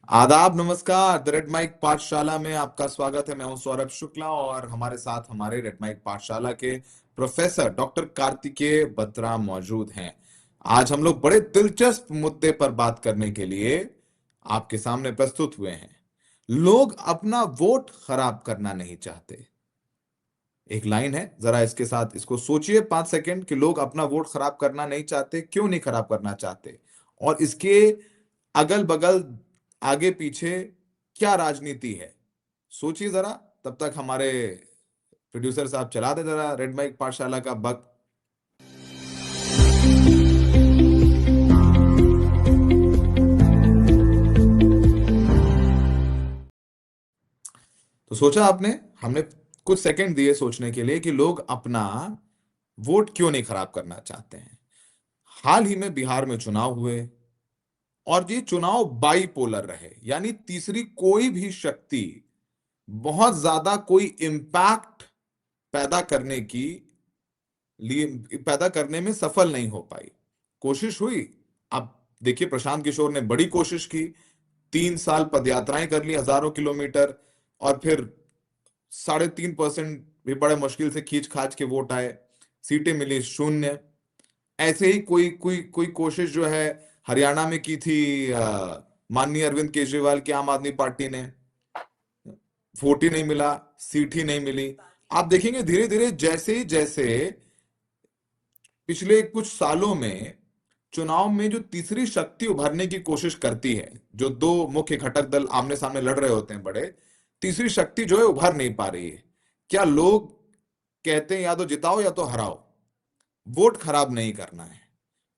आदाब, नमस्कार। The red mic पाठशाला में आपका स्वागत है। मैं हूं सौरभ शुक्ला और हमारे साथ हमारे रेड माइक पाठशाला के प्रोफेसर डॉक्टर कार्तिकेय बत्रा मौजूद हैं। आज हम लोग बड़े दिलचस्प मुद्दे पर बात करने के लिए आपके सामने प्रस्तुत हुए हैं। लोग अपना वोट खराब करना नहीं चाहते। एक लाइन है, जरा इसके साथ इसको सोचिए 5 सेकंड कि लोग अपना वोट खराब करना नहीं चाहते। क्यों नहीं खराब करना चाहते? और इसके अगल बगल, आगे पीछे क्या राजनीति है? सोचिए जरा। तब तक हमारे प्रोड्यूसर साहब चला दे जरा रेड माइक पाठशाला का बक। तो सोचा आपने, हमने कुछ सेकंड दिए सोचने के लिए कि लोग अपना वोट क्यों नहीं खराब करना चाहते हैं। हाल ही में बिहार में चुनाव हुए और ये चुनाव बाईपोलर रहे, यानी तीसरी कोई भी शक्ति बहुत ज्यादा कोई इम्पैक्ट पैदा करने की लिए पैदा करने में सफल नहीं हो पाई। कोशिश हुई। अब देखिए, प्रशांत किशोर ने बड़ी कोशिश की, 3 साल पदयात्राएं कर ली, हजारों किलोमीटर, और फिर 3.5% भी बड़े मुश्किल से खींच खाच के वोट आए, सीटें मिली शून्य। ऐसे ही कोई कोई कोई कोशिश जो है हरियाणा में की थी माननीय अरविंद केजरीवाल की आम आदमी पार्टी ने, वोट ही नहीं मिला, सीट ही नहीं मिली। आप देखेंगे धीरे धीरे जैसे जैसे पिछले कुछ सालों में चुनाव में जो तीसरी शक्ति उभरने की कोशिश करती है, जो दो मुख्य घटक दल आमने सामने लड़ रहे होते हैं बड़े, तीसरी शक्ति जो है उभर नहीं पा रही है। क्या लोग कहते हैं या तो जिताओ या तो हराओ, वोट खराब नहीं करना है।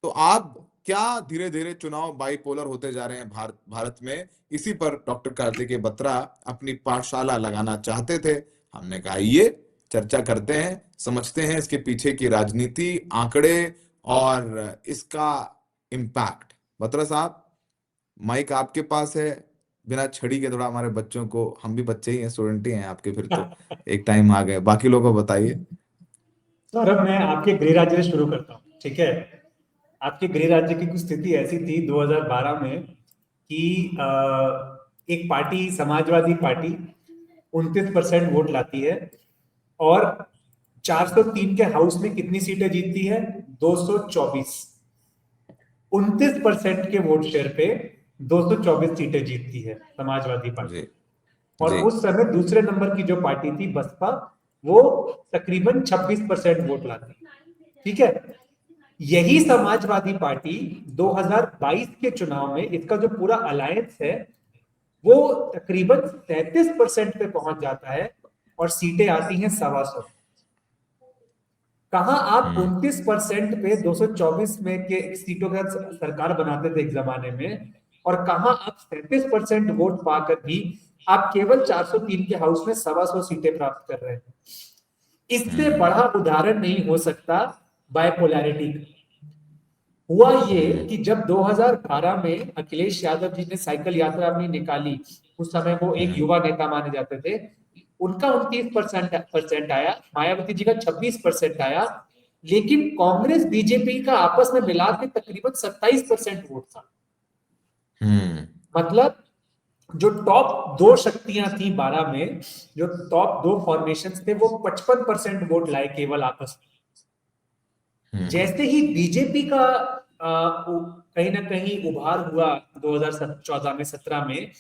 तो आप क्या धीरे धीरे चुनाव बाइपोलर होते जा रहे हैं भारत में, इसी पर डॉक्टर कार्तिकेय बत्रा अपनी पाठशाला लगाना चाहते थे। हमने कहा ये चर्चा करते हैं, समझते हैं इसके पीछे की राजनीति, आंकड़े और इसका इम्पैक्ट। बत्रा साहब, माइक आपके पास है। बिना छड़ी के थोड़ा हमारे बच्चों को, हम भी बच्चे ही हैं, स्टूडेंट ही हैं आपके, फिर तो एक टाइम आ गए, बाकी लोगों को बताइए। सौरभ, मैं आपके गृह राज्य से शुरू करता हूँ, ठीक है। आपके गृह राज्य की कुछ स्थिति ऐसी थी 2012 में कि एक पार्टी, समाजवादी पार्टी, 29% वोट लाती है और 403 के हाउस में कितनी सीटें जीतती है? 224। 29% के वोट शेयर पे 224 सीटें जीतती है समाजवादी जी। पार्टी। और जी। उस समय दूसरे नंबर की जो पार्टी थी बसपा, वो तकरीबन 26% वोट लाती, ठीक है। यही समाजवादी पार्टी 2022 के चुनाव में, इसका जो पूरा अलायंस है, वो तकरीबन 37% पे पहुंच जाता है और सीटें आती हैं 125। कहां आप हम्म। 29% पे 224 में के सीटों के साथ सरकार बनाते थे एक जमाने में, और कहां आप 37% वोट पाकर भी आप केवल 403 के हाउस में 125 सीटें प्राप्त कर रहे हैं। इससे हम्म। बड़ा उदाहरण नहीं हो सकता बायपोलैरिटी का। हुआ ये हम्म। कि जब 2012 में अखिलेश यादव जी ने साइकिल यात्रा अपनी निकाली, उस समय वो एक हम्म। युवा नेता माने जाते थे, उनका 29% आया, मायावती जी का 26% आया, लेकिन कांग्रेस बीजेपी का आपस में मिला के तकरीबन 27% वोट था। हम्म। मतलब जो टॉप दो शक्तियां थी 12 में, जो टॉप दो फॉर्मेशन थे, वो 55% वोट लाए केवल आपस में। हम्म। जैसे ही बीजेपी का कहीं ना कहीं उभार हुआ 2014 में, 17 में,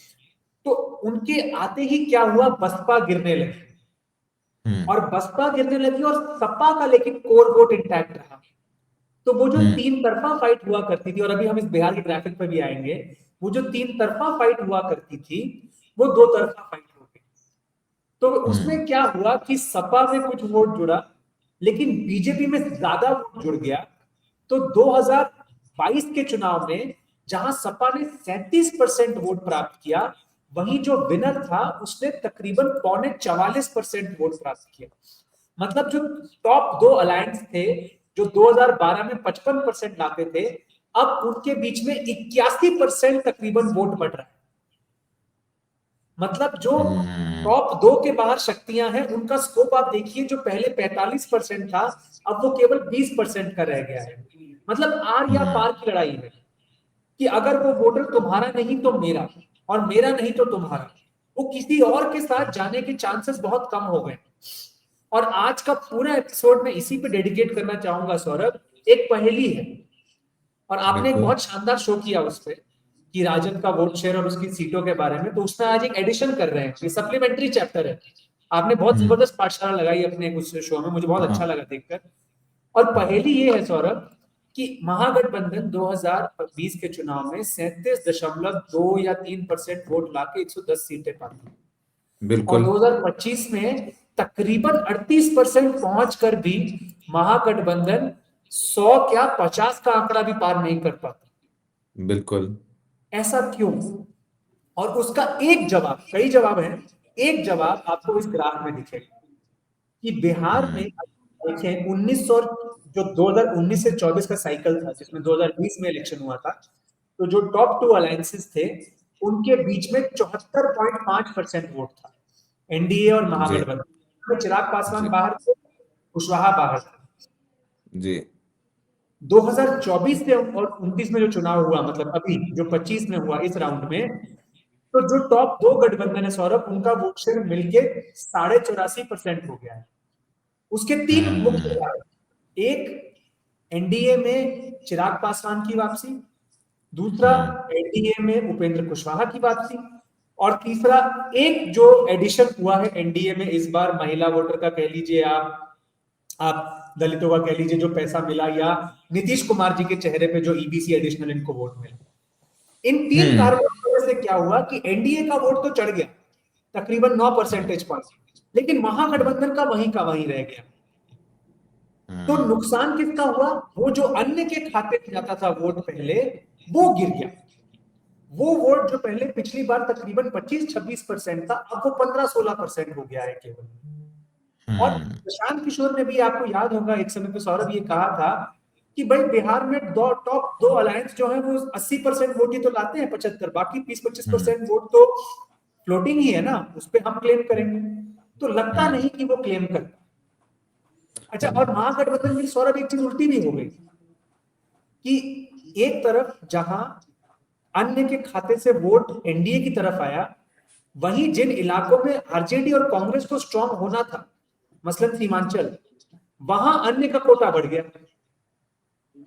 तो उनके आते ही क्या हुआ, बसपा गिरने लगी। हम्म। और बसपा गिरने लगी और सपा का लेकिन कोर वोट इंटैक्ट रहा। तो वो जो हम्म। तीन तरफा फाइट हुआ करती थी, और अभी हम इस बिहार के ग्राफिक पर भी आएंगे, वो जो तीन तरफा फाइट हुआ करती थी, वो दो तरफा फाइट हो गई। तो हम्म। उसमें क्या हुआ कि सपा में कुछ वोट जुड़ा, लेकिन बीजेपी में ज्यादा वोट जुड़ गया। तो 2022 के चुनाव में जहां सपा ने 37% वोट प्राप्त किया, वहीं जो विनर था उसने तकरीबन 43.4% वोट प्राप्त किया। मतलब जो टॉप दो अलायंस थे, जो 2012 में 55% लाते थे, अब उनके बीच में 81% तकरीबन वोट बढ़ रहा है। मतलब जो हम्म। टॉप दो के बाहर शक्तियां हैं, उनका स्कोप आप देखिए, जो पहले 45% था, अब वो केवल 20% का रह गया है। मतलब आर या हम्म। पार की लड़ाई है कि अगर वो वोटर तुम्हारा नहीं तो मेरा। और मेरा नहीं तो तुम्हारा, वो किसी और के साथ जाने के चांसेस बहुत कम हो गए। और आज का पूरा एपिसोड मैं इसी पे डेडिकेट करना चाहूंगा सौरभ। एक पहेली है, और आपने एक बिल्कुल। बहुत शानदार शो किया उस पे कि राजन का वोट शेयर और उसकी सीटों के बारे में, तो उसमें आज एक एडिशन कर रहे हैं, ये सप्लीमेंट्री चैप्टर है। आपने बहुत हम्म। जबरदस्त पाठशाला लगाई अपने उस शो में, मुझे बहुत अच्छा हाँ। लगा देखकर। और हम्म। पहेली ये है सौरभ कि महागठबंधन 2020 के चुनाव में 37.2 या 3% वोट लाके 110 सीटें पाती, और बिल्कुल। 2025 में तकरीबन 38% पहुंचकर भी महागठबंधन 100 क्या 50 का आंकड़ा भी पार नहीं कर पाता। बिल्कुल। ऐसा क्यों? और उसका एक जवाब, कई जवाब हैं, एक जवाब आपको इस ग्राफ में दिखेगा कि बिहार में हम्म। देखें 1900, जो 2019 से 24 का साइकिल था जिसमें 2020 में इलेक्शन हुआ था, तो जो टॉप टू अलायंसेस थे उनके बीच में 74.5% वोट था, एनडीए और जी। महागठबंधन में। चिराग पासवान जी। बाहर थे, कुशवाहा बाहर थे। जी। 2024 से और 29 में जो चुनाव हुआ, मतलब अभी जो 25 में हुआ इस राउंड में, तो जो टॉप दो गठबंधन है सौरभ, उनका वोट शेयर मिलके 84.5% हो गया है। उसके तीन मुख्य हम्म। कारण, एक एनडीए में चिराग पासवान की वापसी, दूसरा हम्म। एनडीए में उपेंद्र कुशवाहा की वापसी, और तीसरा एक जो एडिशन हुआ है एनडीए में इस बार, महिला वोटर का कह लीजिए आप दलितों का कह लीजिए जो पैसा मिला, या नीतीश कुमार जी के चेहरे पे जो ईबीसी एडिशनल इनको वोट मिला। इन तीन हम्म। कारणों की वजह से क्या हुआ कि एनडीए का वोट तो चढ़ गया तकरीबन 9 परसेंटेज पॉइंट, लेकिन महागठबंधन का वहीं रह गया। तो हम्म। नुकसान किसका हुआ? वो जो अन्य के खाते में जाता था वोट पहले, वो गिर गया। वो वोट जो पहले पिछली बार तकरीबन 25-26% था, अब वो 15-16% हो गया है केवल। और हम्म। प्रशांत किशोर ने भी, आपको याद होगा एक समय पे सौरभ, ये कहा था कि भाई बिहार में दो टॉप दो अलायंस जो है वो 80% वोट ही तो लाते हैं, 75, बाकी 20-25% हम्म। वोट तो फ्लोटिंग ही है ना, उस पर हम क्लेम करेंगे। तो लगता हम्म। नहीं कि वो क्लेम कर। अच्छा, और महागठबंधन में सौरभ एक चीज उल्टी भी हो गई कि एक तरफ जहां अन्य के खाते से वोट एनडीए की तरफ आया, वहीं जिन इलाकों में आरजेडी और कांग्रेस को स्ट्रांग होना था, मसलन सीमांचल, वहां अन्य का कोटा बढ़ गया।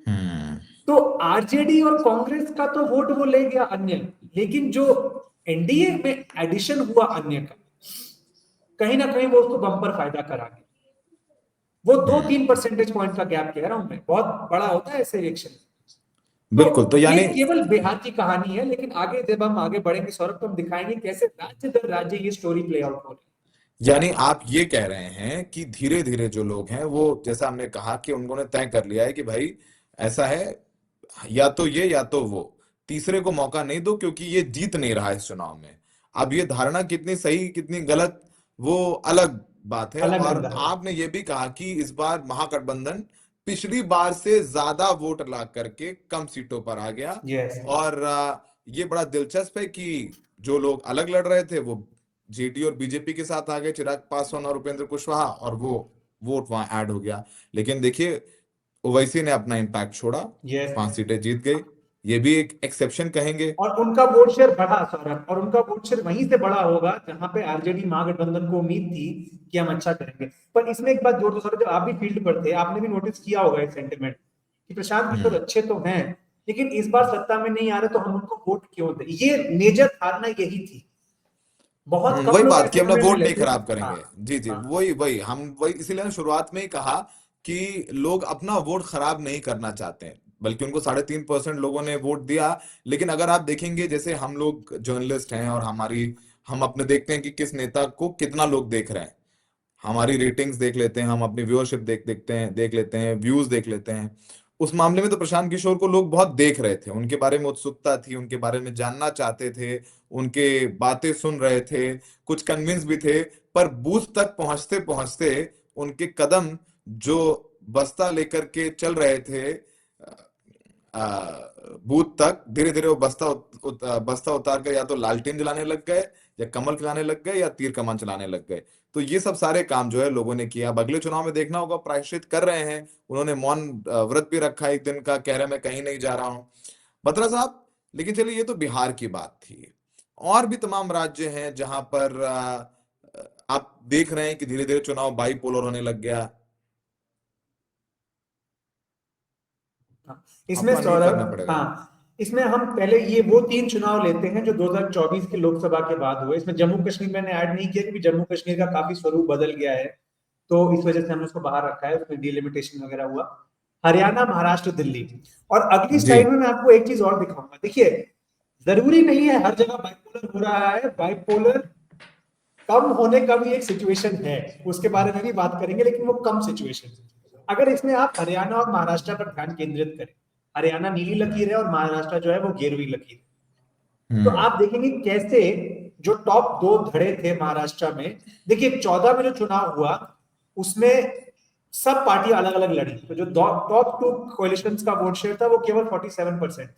हम्म। तो आरजेडी और कांग्रेस का तो वोट वो ले गया अन्य, लेकिन जो एनडीए में एडिशन हुआ अन्य का, कहीं ना कहीं वो उसको बम्पर फायदा करा गया। वो दो हम्म। तीन परसेंटेज पॉइंट का गैप कह रहा हूं मैं, बहुत बड़ा होता है ऐसे इलेक्शन। तो बिल्कुल। तो ये यानी केवल बिहार की कहानी है, लेकिन आगे जब हम आगे बढ़ेंगे सौरभ, तो हम दिखाएंगे कैसे राज्य दर राज्य ये स्टोरी प्ले आउट हो रही यानी आप ये कह रहे हैं कि धीरे धीरे जो लोग हैं वो, जैसा हमने कहा कि उन्होंने तय कर लिया है कि भाई ऐसा है, या तो ये या तो वो, तीसरे को मौका नहीं दो क्योंकि ये जीत नहीं रहा इस चुनाव में। अब ये धारणा कितनी सही कितनी गलत वो अलग बात है। है। अलग और धंधा है। आपने ये भी कहा कि इस बार महागठबंधन पिछली बार से ज्यादा वोट ला करके कम सीटों पर आ गया। यस। और ये बड़ा दिलचस्प है कि जो लोग अलग लड़ रहे थे वो जेडी और बीजेपी के साथ आ गए, चिराग पासवान और उपेंद्र कुशवाहा, और वो वोट वहां ऐड हो गया। लेकिन देखिए ओवैसी ने अपना इम्पैक्ट छोड़ा, यस। 5 सीटें जीत गई। ये भी एक एक्सेप्शन कहेंगे। और उनका वोट शेयर बढ़ा सौरभ, और उनका वोट शेयर वहीं से बड़ा होगा जहां पे आरजेडी महागठबंधन को उम्मीद थी कि हम अच्छा करेंगे। पर इसमें एक बात जोड़ दो सौरभ, जब आप भी फील्ड पर थे आपने भी नोटिस किया होगा एक सेंटिमेंट कि प्रशांत किशोर हम्म। अच्छे तो हैं, लेकिन इस बार सत्ता में नहीं आ रहे तो हम उनको वोट क्यों दें। ये मेजर धारणा यही थी। बहुत कम वही लोग बात कि ऐसे हम लोग निर्णय ले वोट नहीं लेते हैं। खराब हाँ। करेंगे। जी जी, हाँ। वही वही हम वही इसीलिए ना शुरुआत में ही कहा कि लोग अपना वोट खराब नहीं करना चाहते हैं, बल्कि उनको 3.5% लोगों ने वोट दिया। लेकिन अगर आप देखेंगे, जैसे हम लोग जर्नलिस्ट हैं और हम अपने देखते हैं कि किस नेता को कितना लोग देख रहे हैं, हमारी रेटिंग्स देख लेते हैं, हम अपनी व्यूअरशिप देख लेते हैं, व्यूज देख लेते हैं। उस मामले में तो प्रशांत किशोर को लोग बहुत देख रहे थे, उनके बारे में उत्सुकता थी, उनके बारे में जानना चाहते थे, उनके बातें सुन रहे थे, कुछ कन्विंस भी थे। पर बूथ तक पहुंचते पहुंचते उनके कदम जो बस्ता लेकर के चल रहे थे बूथ तक, धीरे धीरे वो बस्ता उतार कर या तो लालटेन जलाने लग गए, या कमल खिलाने लग गए, या तीर कमान चलाने लग गए। तो ये सब सारे काम जो है लोगों ने किया। अब अगले चुनाव में देखना होगा, प्रायश्चित कर रहे हैं। उन्होंने मौन व्रत भी रखा एक दिन का, कह रहे मैं कहीं नहीं जा रहा हूं, बत्रा साहब। लेकिन चलिए, ये तो बिहार की बात थी। और भी तमाम राज्य हैं जहां पर आप देख रहे हैं कि धीरे धीरे चुनाव बाइपोलर होने लग गया। हाँ, इसमें अपना नहीं करना सौरभ, पड़ेगा। हाँ, इसमें हम पहले ये वो 3 चुनाव लेते हैं जो 2024 के लोकसभा के बाद हुए। इसमें जम्मू कश्मीर मैंने ऐड नहीं किया क्योंकि जम्मू कश्मीर का काफी स्वरूप बदल गया है, तो इस वजह से हमने उसको बाहर रखा है, उसमें डिलिमिटेशन वगैरह हुआ। हरियाणा, महाराष्ट्र, दिल्ली। और अगली जी। स्लाइड में मैं आपको एक चीज और दिखाऊंगा। देखिए, जरूरी नहीं है हर जगह बाइपोलर हो रहा है, बाइपोलर कम होने का भी एक सिचुएशन है, उसके बारे में भी बात करेंगे, लेकिन वो कम सिचुएशन। अगर इसमें आप हरियाणा और महाराष्ट्र पर ध्यान केंद्रित करें, हरियाणा नीली लकीर है और महाराष्ट्र जो है वो गेरुई लकीर है, तो हम्म। आप देखेंगे कैसे जो टॉप 2 धड़े थे महाराष्ट्र में। देखिए 14 में जो चुनाव हुआ उसमें सब पार्टी अलग अलग लड़ी, तो जो टॉप 2 कोalitions का वोट शेयर था वो केवल 47%।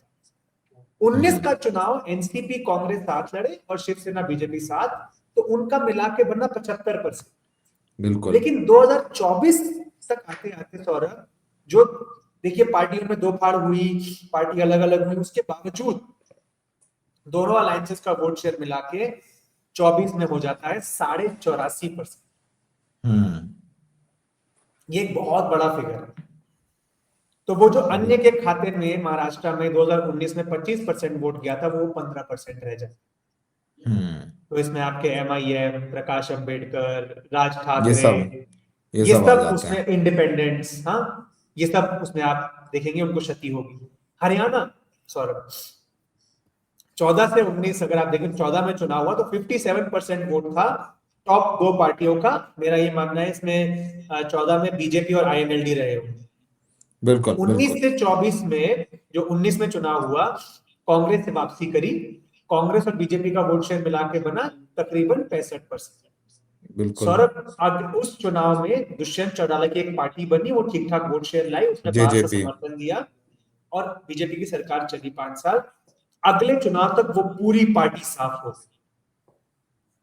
19 हम्म। का चुनाव एनसीपी कांग्रेस साथ लड़े और शिवसेना बीजेपी साथ, तो उनका मिला के बना 75%। बिल्कुल। लेकिन 2024 तक आते आते सौरभ, जो देखिए पार्टियों में दो फाड़ हुई, पार्टी अलग अलग हुई, उसके बावजूद दोनों अलायंसेस का वोट शेयर मिला के 24 में हो जाता है 84.5%। हम्म। ये एक बहुत बड़ा फिगर है। तो वो जो अन्य के खाते में महाराष्ट्र में 2019 में 25% वोट गया था, वो 15% रह जाए। हम्म। तो इसमें आपके एमआईएम, प्रकाश अंबेडकर, राज ये ठाकरे, सब ये ये सब आ सब जाते हैं। उसमें इंडिपेंडेंट्स, हाँ, ये सब उसमें आप देखेंगे उनको क्षति होगी। हरियाणा, सौरभ, 14 से 19 अगर आप देखें, 14 में चुनाव हुआ तो 57% वोट था टॉप 2 पार्टियों का। मेरा ये मानना है इसमें 14 में बीजेपी और आईएनएलडी रहे होंगे। बिल्कुल 19 बिल्कुल से 24 में जो 19 में चुनाव हुआ, कांग्रेस से वापसी करी, कांग्रेस और बीजेपी का वोट शेयर मिला के बना तकरीबन 65%। बिल्कुल। सौरभ, अब उस चुनाव में दुष्यंत चौटाला की एक पार्टी बनी, वो ठीक ठाक वोट शेयर लाई, उसने बाहर से जेजेपी। समर्थन दिया और बीजेपी की सरकार चली 5 साल। अगले चुनाव तक वो पूरी पार्टी साफ हो गई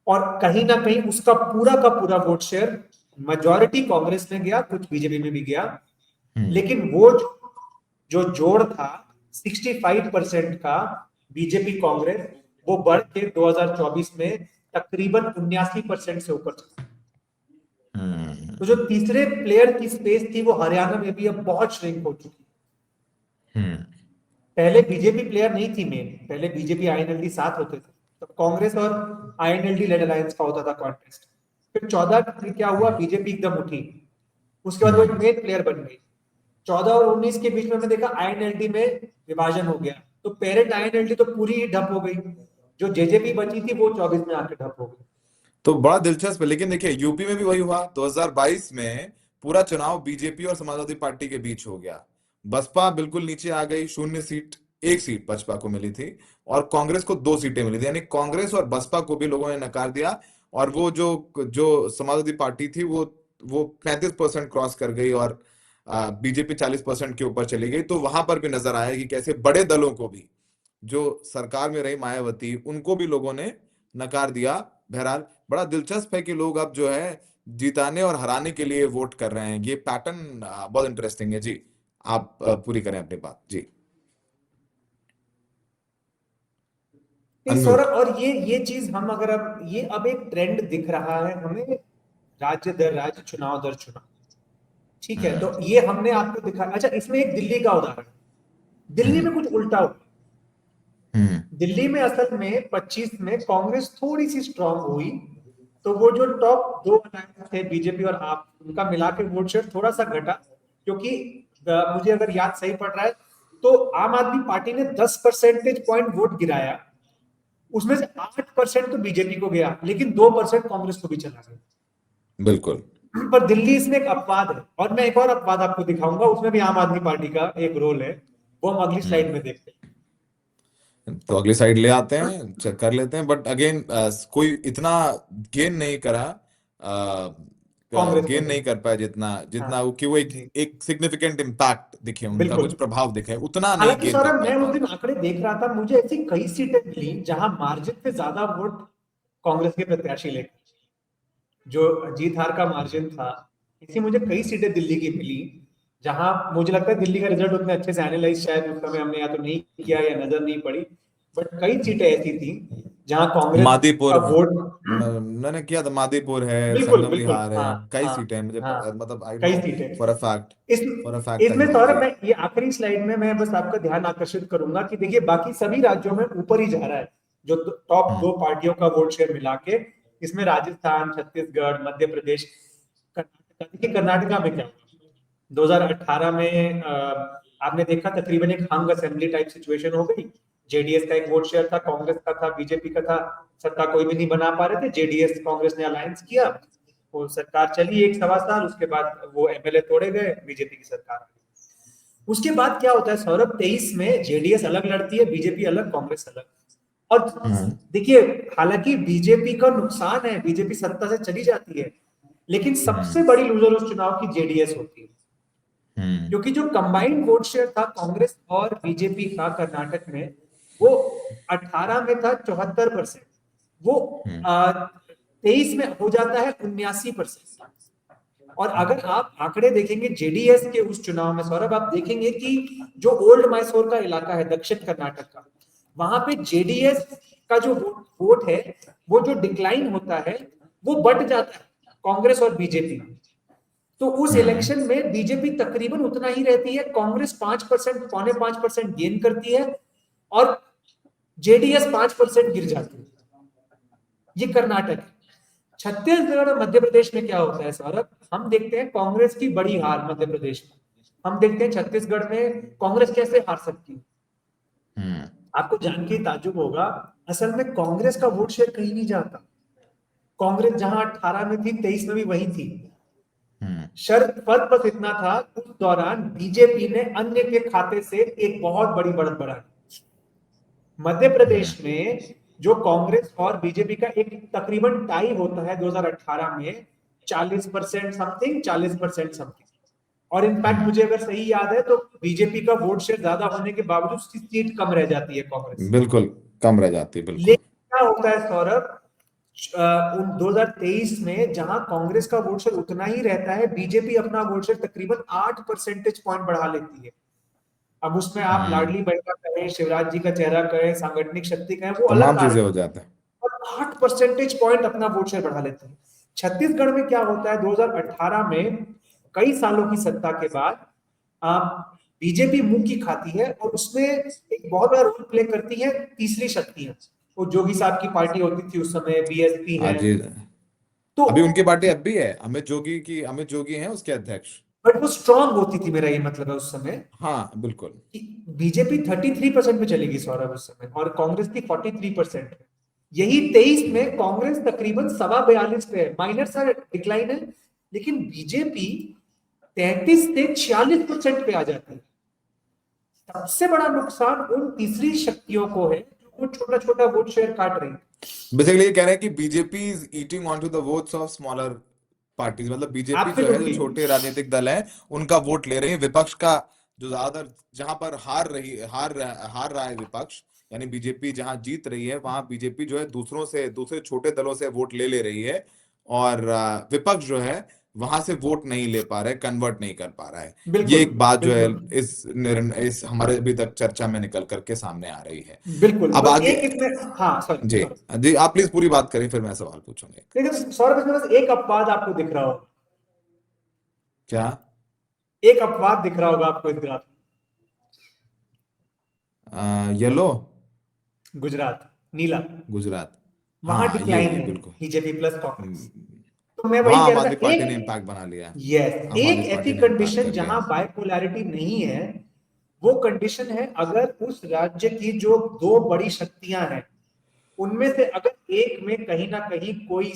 और कहीं ना कहीं उसका पूरा का पूरा वोट शेयर मेजॉरिटी कांग्रेस में गया, कुछ बीजेपी में भी गया। हम्म। लेकिन वो जो जोड़ था 65% का बीजेपी कांग्रेस, वो बढ़ के 2024 में तकरीबन 79% से ऊपर चला। तो जो हम्म। तीसरे प्लेयर की स्पेस थी वो हरियाणा में भी अब बहुत श्रिंक हो चुकी। हम्म। पहले बीजेपी प्लेयर नहीं थी मेन, पहले बीजेपी आईएनएलडी साथ होते थे, तो कांग्रेस और आईएनएलडी लेड अलायंस का होता था कॉन्टेस्ट। फिर 14 में क्या हुआ, बीजेपी एकदम उठी, उसके बाद वो एक हम्म। मेन प्लेयर बन गई। 14 और 19 के बीच में हमने देखा आईएनएलडी में विभाजन हो गया, तो पेरेंट आईएनएलडी तो पूरी ही ठप हो गई, जो जेजेपी बची थी वो 24 में आके ठप हो गई। तो बड़ा दिलचस्प है, लेकिन देखिए यूपी में भी वही हुआ 2022 में। पूरा चुनाव बीजेपी और समाजवादी पार्टी के बीच हो गया। बसपा बिल्कुल नीचे आ गई, 0 सीट। 1 सीट बसपा को मिली थी और कांग्रेस को 2 सीटें मिली थी, यानी कांग्रेस और बसपा को भी लोगों ने नकार दिया। और वो जो जो समाजवादी पार्टी थी वो 35% क्रॉस कर गई और बीजेपी 40% के ऊपर चली गई। तो वहां पर भी नजर आया कि कैसे बड़े दलों को भी, जो सरकार में रही मायावती, उनको भी लोगों ने नकार दिया। बहरहाल बड़ा दिलचस्प है कि लोग अब जो है जिताने और हराने के लिए वोट कर रहे हैं। ये पैटर्न बहुत इंटरेस्टिंग है जी। आप पूरी करें अपनी बात जी। इस अनम्यूट। सौरभ, और ये चीज हम अगर अब ये अब एक ट्रेंड दिख रहा है हमें, राज्य दर राज्य, चुनाव दर चुनाव, ठीक है, तो हम्म। ये हमने आपको दिखा। अच्छा, इसमें एक दिल्ली का उदाहरण, दिल्ली में हम्म। कुछ उल्टा हुआ। हम्म। दिल्ली में असल में 25 में कांग्रेस थोड़ी सी स्ट्रांग हुई, तो वो जो टॉप 2 अलायंस थे बीजेपी और आप, उनका मिला के वोट शेयर थोड़ा सा घटा, क्योंकि मुझे अगर याद सही पड़ रहा है तो आम आदमी पार्टी ने 10 परसेंटेज पॉइंट वोट गिराया, उसमें से 8% तो बीजेपी को गया, लेकिन 2% कांग्रेस को भी चला गया। बिल्कुल। पर दिल्ली इसमें एक अपवाद है, और मैं एक और अपवाद आपको दिखाऊंगा, उसमें भी आम आदमी पार्टी का एक रोल है, वो हम अगली हम्म। स्लाइड में देखते हैं। तो अगली साइड ले आते हैं, चेक कर लेते हैं, बट अगेन कोई इतना गेन नहीं करा, कांग्रेस को गेन नहीं। नहीं कर पाया जितना हाँ जितना वो, कि वो एक जी, एक सिग्निफिकेंट इम्पैक्ट दिखे, उनका बिल्कुल। कुछ प्रभाव दिखे, उतना नहीं हालांकि गेन कर सौरभ, पाए मैं उस दिन कांग्रेस। आंकड़े देख रहा था, मुझे ऐसी कई सीटें मिली जहां मार्जिन से ज्यादा वोट कांग्रेस के प्रत्याशी लेकर, जो जीत हार का मार्जिन था, ऐसी मुझे कई सीटें दिल्ली की मिली जहां मुझे लगता है दिल्ली का रिजल्ट उतने अच्छे से एनालाइज शायद उस समय हमने या तो नहीं किया या नजर नहीं पड़ी, बट कई सीटें ऐसी थी जहां कांग्रेस का मादीपुर वोट, मैंने किया था, मादीपुर है, बिल्कुल संगम बिल्कुल, विहार हाँ है, कई हाँ सीटें हैं मुझे हाँ, मतलब आई कई नो सीटें फॉर अ फैक्ट, इस फॉर अ फैक्ट इसमें। कहीं सौरभ, होंगी। मैं ये आखिरी स्लाइड में मैं बस आपका ध्यान आकर्षित करूंगा कि देखिए बाकी सभी राज्यों में ऊपर ही जा रहा है, जो टॉप हम्म दो पार्टियों का वोट शेयर मिला के। इसमें राजस्थान, छत्तीसगढ़, मध्य प्रदेश, कर्नाटका। देखिए कर्नाटका में क्या हुआ 2018 में, आपने देखा तकरीबन एक हंग असेंबली टाइप सिचुएशन हो गई। जेडीएस का एक वोट शेयर था, कांग्रेस का था, बीजेपी का था। सत्ता कोई भी नहीं बना पा रहे थे, जेडीएस कांग्रेस ने अलायंस किया, वो सरकार चली एक सवा साल, उसके बाद वो एमएलए तोड़े गए, बीजेपी की सरकार आ गई। उसके बाद क्या होता है सौरभ, 23 में जेडीएस अलग लड़ती है, बीजेपी अलग, कांग्रेस अलग। और हम्म देखिए, हालांकि बीजेपी का नुकसान है, बीजेपी सत्ता से चली जाती है, लेकिन सबसे हम्म बड़ी लूजर उस चुनाव की जेडीएस होती है। हम्म क्योंकि जो कंबाइंड वोट शेयर था कांग्रेस और बीजेपी का कर्नाटक में, वो 18 में था 74%, वो हम्म 23 में हो जाता है 79%। और अगर आप आंकड़े देखेंगे जेडीएस के उस चुनाव में सौरभ, आप देखेंगे कि जो ओल्ड मैसूर का इलाका है दक्षिण कर्नाटक का, वहां पे जेडीएस का जो वोट है, वो जो डिक्लाइन होता है, वो बढ़ जाता है कांग्रेस और बीजेपी। तो उस हम्म इलेक्शन में बीजेपी तकरीबन उतना ही रहती है, कांग्रेस 5%, 4.5% गेन करती है, और जेडीएस 5% गिर जाती है। ये कर्नाटक है। छत्तीसगढ़ और मध्य प्रदेश में क्या होता है सौरभ, हम देखते हैं कांग्रेस की बड़ी हार मध्य प्रदेश में, हम देखते हैं छत्तीसगढ़ में कांग्रेस कैसे हार सकती है। हम्म आपको जान के ताज्जुब होगा, असल में कांग्रेस का वोट शेयर कहीं नहीं जाता। कांग्रेस जहां 18 में थी, 23 में भी वही थी। हम्म शर्त फर्क बस इतना था, उस दौरान बीजेपी ने अन्य के खाते से एक बहुत बड़ी बढ़त बढ़ाई। मध्य प्रदेश हम्म में जो कांग्रेस और बीजेपी का एक तकरीबन टाई होता है 2018 में, 40% समथिंग, 40% समथिंग। और इनफैक्ट हम्म मुझे अगर सही याद है तो बीजेपी का वोट शेयर ज्यादा होने के बावजूद उसकी सीट कम रह जाती है कांग्रेस। बिल्कुल कम रह जाती, बिल्कुल। लेकिन क्या होता है सौरभ, 2023 में जहां कांग्रेस का वोट शेयर उतना ही रहता है, बीजेपी अपना वोट शेयर तकरीबन 8 परसेंटेज पॉइंट बढ़ा लेती है। अब उसमें आप हम्म लाडली बहना कहें, शिवराज जी का चेहरा कहें, सांगठनिक शक्ति कहें, वो अलग तमाम कारण चीजें है, हो जाते हैं। और 8 परसेंटेज पॉइंट अपना वोट शेयर बढ़ा लेते हैं। छत्तीसगढ़ में क्या होता है 2018 में, कई सालों की सत्ता के बाद बीजेपी मुंह की खाती है, और उसमें एक बहुत बड़ा रोल प्ले करती है तीसरी शक्तियां। वो जोगी साहब की पार्टी होती थी उस समय, बीएसपी है। आज तो अभी उनकी पार्टी अब भी है, अमित जोगी हैं उसके अध्यक्ष। बट वो स्ट्रांग होती थी, मेरा ये मतलब है उस समय हाँ बिल्कुल। कि बीजेपी 33% में चलेगी सौरभ उस समय, और कांग्रेस थी 43%। यही 23 में कांग्रेस तकरीबन 42.25 पे है, माइनर सा डिक्लाइन है, लेकिन बीजेपी 33 से 46% पे आ जाती है। सबसे बड़ा नुकसान उन तीसरी शक्तियों को है जो वो छोटा छोटा वोट शेयर काट रही है। बेसिकली ये कह रहे हैं कि BJP is eating on to the votes of smaller parties, मतलब बीजेपी जो है, जो एब्सोल्युटली, छोटे राजनीतिक दल हैं, उनका वोट ले रही है। विपक्ष का जो ज्यादातर, जहां पर हार रहा है विपक्ष, यानी बीजेपी जहां जीत रही है, वहां बीजेपी जो है दूसरे छोटे दलों से वोट ले रही है। और विपक्ष जो है वहां से वोट नहीं ले पा रहा है, कन्वर्ट नहीं कर पा रहा है। ये बिल्कुल एक बात जो है बिल्कुल इस हमारे अभी तक चर्चा में निकल करके सामने आ रही है। बिल्कुल। अब बस आगे। एक इसमें, हाँ सॉरी जी सॉरी, जी, आप प्लीज पूरी बात करें, फिर मैं सवाल पूछूंगा एक। लेकिन सौरभ इसमें बस एक अपवाद आपको दिख रहा होगा, क्या? एक अपवाद दिख रहा होगा आपको इस ग्राफ येलो? में, गुजरात, नीला, गुजरात? वहां हाँ डिक्लाइन ये है, बिल्कुल। BJP plus Congress. हम्म, तो मैं वही वहां कह आम रहा आदमी था, पार्टी ने एक, इम्पैक्ट बना लिया। यस, आम आदमी एक ऐसी पार्टी ने इम्पैक्ट कंडीशन कर लिया। जहां बायपोलैरिटी नहीं है, वो कंडीशन है अगर उस राज्य की जो दो बड़ी शक्तियां हैं, उनमें से अगर एक में कहीं ना कहीं कोई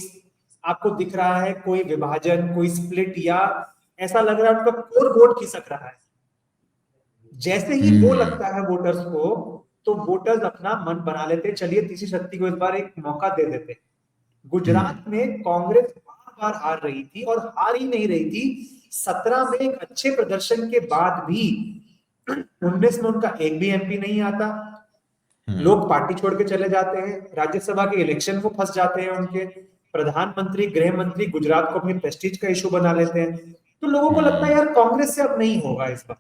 आपको दिख रहा है, कोई विभाजन, कोई स्प्लिट, या ऐसा लग रहा है उनका कोर वोट खिसक रहा है, जैसे ही वो हम्म लगता है वोटर्स को, तो वोटर्स अपना मन बना लेते हैं, चलिए तीसरी शक्ति को इस बार एक मौका दे देते। हम्म गुजरात में कांग्रेस बार बार हार रही थी, और हार ही नहीं रही थी, 17 में एक अच्छे प्रदर्शन के बाद भी 19 में उनका एक भी एमपी नहीं आता। हम्म लोग पार्टी छोड़ के चले जाते हैं, राज्यसभा के इलेक्शन को फंस जाते हैं उनके, प्रधानमंत्री, गृह मंत्री गुजरात को अपनी प्रेस्टीज का इशू बना लेते हैं। तो लोगों को लगता है हम्म यार कांग्रेस से अब नहीं होगा इस बार।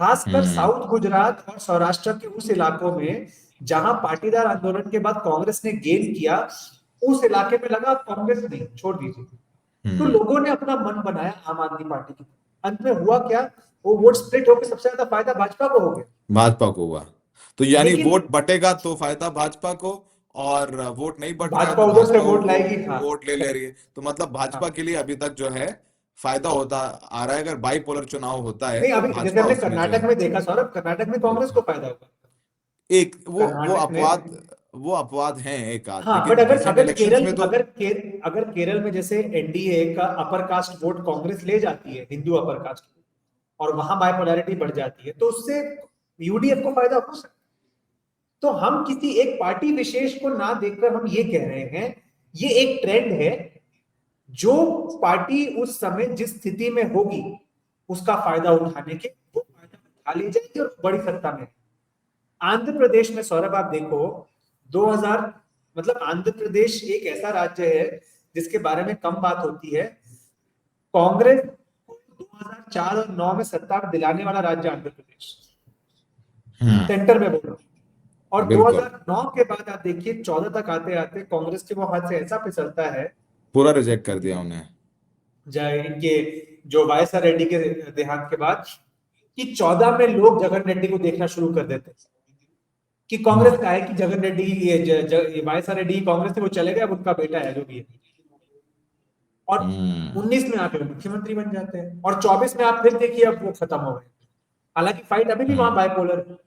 खासकर हम्म साउथ गुजरात और सौराष्ट्र के उस इलाकों में जहां पाटीदार आंदोलन के बाद कांग्रेस ने गेन किया, उस इलाके में लगा कांग्रेस नहीं, छोड़ दीजिए। तो हम्म। लोगों ने अपना मन बनाया आम आदमी पार्टी की। अंत में हुआ क्या, वो वोट स्प्लिट होकर सबसे ज्यादा फायदा भाजपा को हो गया। भाजपा को हुआ, तो यानी लेकिन वोट बटेगा तो फायदा भाजपा को, और वोट नहीं बट रहा है भाजपा तो उधर से भाजपा वोट वो लाएगी, हाँ। वोट ले रही करेक्ट। है। तो मतलब भाजपा हाँ। के लिए अभी तक जो है फायदा होता आ रहा है। अगर बाईपोलर चुनाव होता है नहीं, तो अभी जैसे भाजपा हमने उसमें जो कर्नाटक है में देखा सौरभ, कर्नाटक में कांग्रेस को फायदा होगा। एक वो कर्नाटक में, अपवाद, वो अपवाद हैं एक आध, हाँ, बट लेकिन अगर रिसेंट अगर इलेक्शंस केरल में तो अगर केरल में जैसे एनडीए का अपर कास्ट वोट कांग्रेस ले जाती है, हिंदू अपर कास्ट, और वहां बाइपोलैरिटी बढ़ जाती है, तो उससे यूडीएफ को फायदा हो सकता है। तो हम किसी एक पार्टी विशेष को ना देखकर हम ये कह रहे हैं, ये एक ट्रेंड है। जो पार्टी उस समय जिस स्थिति में होगी, उसका फायदा उठाने के वो फायदा उठा ली जाएगी और बड़ी सत्ता में। आंध्र प्रदेश में सौरभ आप देखो, 2000, मतलब आंध्र प्रदेश एक ऐसा राज्य है जिसके बारे में कम बात होती है। कांग्रेस को 2004 और 9 में सत्ता दिलाने वाला राज्य आंध्र प्रदेश, हम्म। सेंटर में बोल रहा हूं। और बिल्कुल 2009 के बाद आप देखिए 14 तक आते आते कांग्रेस के वो हाथ से ऐसा फिसलता है, पूरा रिजेक्ट कर दिया उन्हें। जय इनके, जो वाईएसआर रेड्डी के देहांत के बाद, कि 14 में लोग जगन रेड्डी को देखना शुरू कर देते कि कांग्रेस हाँ। का है, कि जगन रेड्डी ये वाईएसआर रेड्डी कांग्रेस से वो चले गए, अब उनका बेटा है जो भी है। और हम्म। 19 में आकर मुख्यमंत्री बन जाते हैं, और 24 में आप फिर देखिए अब वो खत्म हो गए। हालांकि फाइट अभी भी वहां हम्म। बाइपोलर है।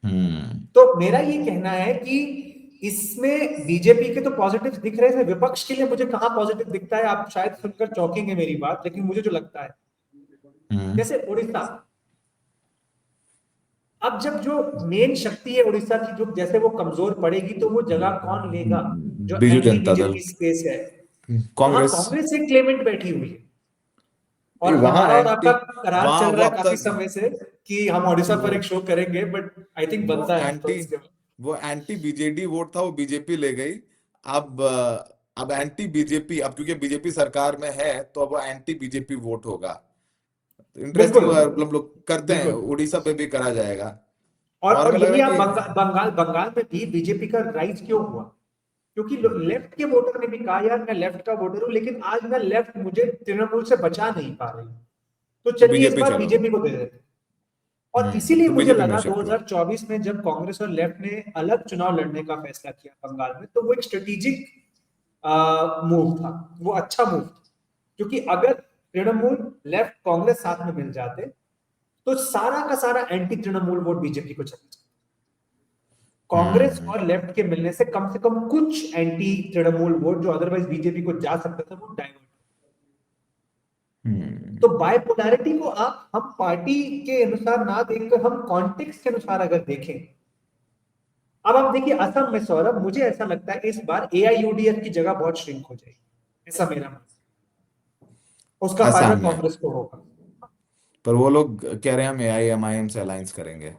हम्म। तो मेरा ये कहना है कि इसमें बीजेपी के तो पॉजिटिव दिख रहे थे, विपक्ष के लिए मुझे कहां पॉजिटिव दिखता है, आप शायद सुनकर चौंकेंगे मेरी बात, लेकिन मुझे जो लगता है, हम्म। जैसे उड़ीसा, अब जब जो मेन शक्ति है उड़ीसा की, जो जैसे वो कमजोर पड़ेगी, तो वो जगह कौन लेगा, जो Biju anti Janata Dal, BJP space है। वहां कांग्रेस। कांग्रेस एक क्लेमेंट बैठी हुई है, नहीं, और वहां हमारा और एंटी, आपका करार वहां चल वो रहा है अब काफी तक समय से कि हम ओडिशा पर वो एक शो करेंगे, बट आई थिंक वो बनता है तो एंटी इसके बाद। वो एंटी बीजेडी वोट था, वो बीजेपी ले गई। अब अब एंटी बीजेपी, अब क्योंकि बीजेपी सरकार में है तो अब वो एंटी बीजेपी वोट होगा। इंटरेस्टिंग, बिल्कुल, हम लोग करते हैं, बिल्कुल। उड़ीसा पे भी करा जाएगा। और हमें और लग रहा यही है आप कि बंगाल में भी बीजेपी का राइज क्यों हुआ, क्योंकि लेफ्ट के वोटर ने भी कहा यार मैं लेफ्ट का वोटर हूं, लेकिन आज मैं लेफ्ट मुझे तृणमूल से बचा नहीं पा रही, तो तो चलिए इस बीजेपी बार चलो। बीजेपी को दे देते। और इसीलिए तो मुझे बीजेपी में लगा शिफ्ट हुआ। 2024 में जब कांग्रेस और लेफ्ट ने अलग चुनाव लड़ने का फैसला किया बंगाल में, तो वो एक स्ट्रेटेजिक मूव था, वो अच्छा मूव था। क्योंकि अगर तृणमूल लेफ्ट कांग्रेस साथ में मिल जाते, तो सारा का सारा एंटी तृणमूल वोट बीजेपी को चला जाता। कांग्रेस हम्म। और लेफ्ट के मिलने से कम कुछ एंटी तृणमूल वोट जो अदरवाइज बीजेपी को जा सकता था, वो डाइवर्ट। हम्म। तो बायपोलैरिटी को आप हम पार्टी के अनुसार ना देखकर हम कॉन्टेक्स्ट के अनुसार अगर देखें, अब आप देखिए असम में सौरभ, मुझे ऐसा लगता है इस बार एआईयूडीएफ की जगह बहुत श्रिंक हो जाएगी, ऐसा मेरा मानना है। उसका फायदा आसाम में, कांग्रेस को होगा। पर वो लोग कह रहे हैं हम एआईएमआईएम से अलायंस करेंगे।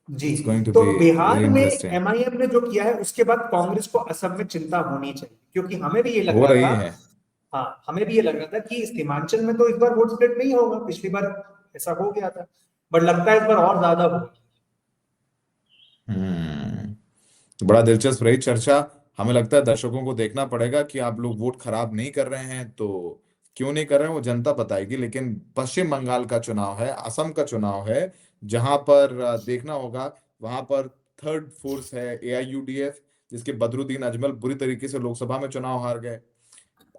जी। इट्स गोइंग टू तो बी वेरी बिहार में इंटरेस्टिंग। एमआईएम ने जो किया है, उसके बाद कांग्रेस को असम में चिंता होनी चाहिए, क्योंकि हमें भी ये लग हो रहा रही था, है। हाँ, हमें भी ये लग रहा था कि सीमांचल में तो इस बार वोट स्प्लिट नहीं होगा, पिछली बार ऐसा हो गया था, बट लगता है इस बार और ज्यादा होगा। तो बड़ा दिलचस्प रही चर्चा। हमें लगता है दर्शकों को देखना पड़ेगा कि आप लोग वोट खराब नहीं कर रहे हैं तो क्यों नहीं कर रहे हैं, वो जनता बताएगी। लेकिन पश्चिम बंगाल का चुनाव है, असम का चुनाव है, जहां पर देखना होगा। वहां पर थर्ड फोर्स है एआईयूडीएफ, जिसके बदरुद्दीन अजमल बुरी तरीके से लोकसभा में चुनाव हार गए।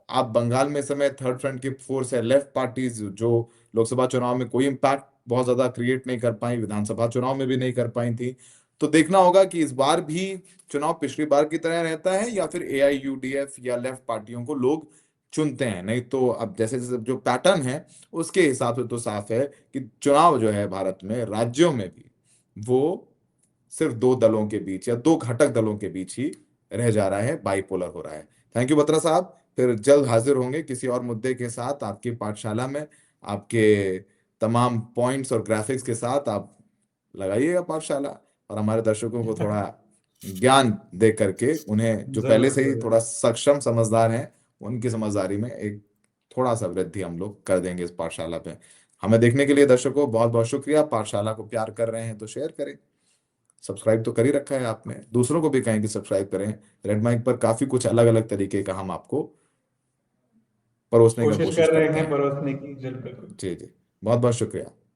आप बंगाल में इस समय थर्ड फ्रंट की फोर्स है लेफ्ट पार्टीज, जो लोकसभा चुनाव में कोई इम्पैक्ट बहुत ज्यादा क्रिएट नहीं कर पाई, विधानसभा चुनाव में भी नहीं कर पाई थी। तो देखना होगा कि इस बार भी चुनाव पिछली बार की तरह रहता है या फिर एआईयूडीएफ या लेफ्ट पार्टियों को लोग चुनते हैं। नहीं तो अब जैसे जैसे जो पैटर्न है उसके हिसाब से तो साफ है कि चुनाव जो है भारत में राज्यों में भी वो सिर्फ दो दलों के बीच या दो घटक दलों के बीच ही रह जा रहा है, बाइपोलर हो रहा है। थैंक यू बत्रा साहब। फिर जल्द हाजिर होंगे किसी और मुद्दे के साथ आपकी पाठशाला में। आपके तमाम पॉइंट्स और ग्राफिक्स के साथ आप लगाइएगा पाठशाला, और हमारे दर्शकों को थोड़ा ज्ञान दे करके उन्हें, जो पहले जरूर से ही जरूर। थोड़ा सक्षम समझदार हैं, उनकी समझदारी में एक थोड़ा सा वृद्धि हम लोग कर देंगे इस पाठशाला पे। हमें देखने के लिए दर्शकों बहुत बहुत शुक्रिया। पाठशाला को प्यार कर रहे हैं तो शेयर करें। सब्सक्राइब तो कर ही रखा है आपने, दूसरों को भी कहें कि सब्सक्राइब करें। रेड माइक पर काफी कुछ अलग अलग तरीके का हम आपको परोसने का कोशिश कोशिश कर रहे करते हैं हैं। परोसने की, बिल्कुल। जी जी, बहुत बहुत शुक्रिया।